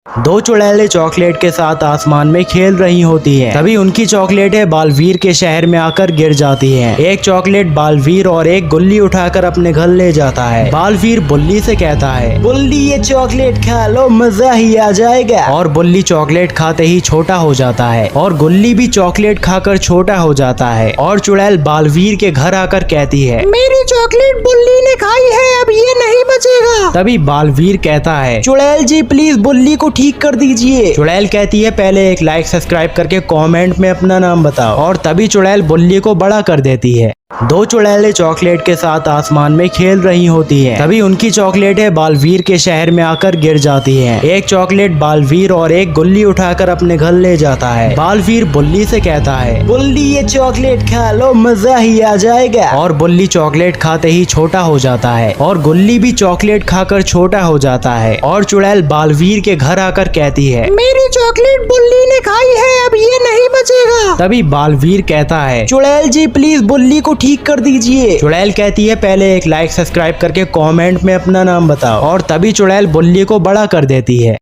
दो चुड़ैलें चॉकलेट के साथ आसमान में खेल रही होती हैं। तभी उनकी चॉकलेटें बालवीर के शहर में आकर गिर जाती हैं। एक चॉकलेट बालवीर और एक गुल्ली उठाकर अपने घर ले जाता है। बालवीर बुल्ली से कहता है, बुल्ली ये चॉकलेट खा लो, मजा ही आ जाएगा। और बुल्ली चॉकलेट खाते ही छोटा हो जाता है और गुल्ली भी चॉकलेट खाकर छोटा हो जाता है। और चुड़ैल बालवीर के घर आकर कहती है, मेरी चॉकलेट बुल्ली ने खाई है, अब ये नहीं बचेगा। तभी बालवीर कहता है, चुड़ैल जी प्लीज बुल्ली को ठीक कर दीजिए। चुड़ैल कहती है, पहले एक लाइक सब्सक्राइब करके कमेंट में अपना नाम बताओ। और तभी चुड़ैल बुल्ली को बड़ा कर देती है। दो चुड़ैलें चॉकलेट के साथ आसमान में खेल रही होती हैं। तभी उनकी चॉकलेटें बालवीर के शहर में आकर गिर जाती हैं। एक चॉकलेट बालवीर और एक गुल्ली उठाकर अपने घर ले जाता है। बालवीर बुल्ली से कहता है, बुल्ली ये चॉकलेट खा लो, मजा ही आ जाएगा। और बुल्ली चॉकलेट खाते ही छोटा हो जाता है और गुल्ली भी चॉकलेट खाकर छोटा हो जाता है। और चुड़ैल बालवीर के घर आकर कहती है, मेरी चॉकलेट बुल्ली ने खाई है, अब ये नहीं बचेगा। तभी बालवीर कहता है, चुड़ैल जी प्लीज बुल्ली को ठीक कर दीजिए। चुड़ैल कहती है, पहले एक लाइक सब्सक्राइब करके कमेंट में अपना नाम बताओ। और तभी चुड़ैल बुल्ली को बड़ा कर देती है।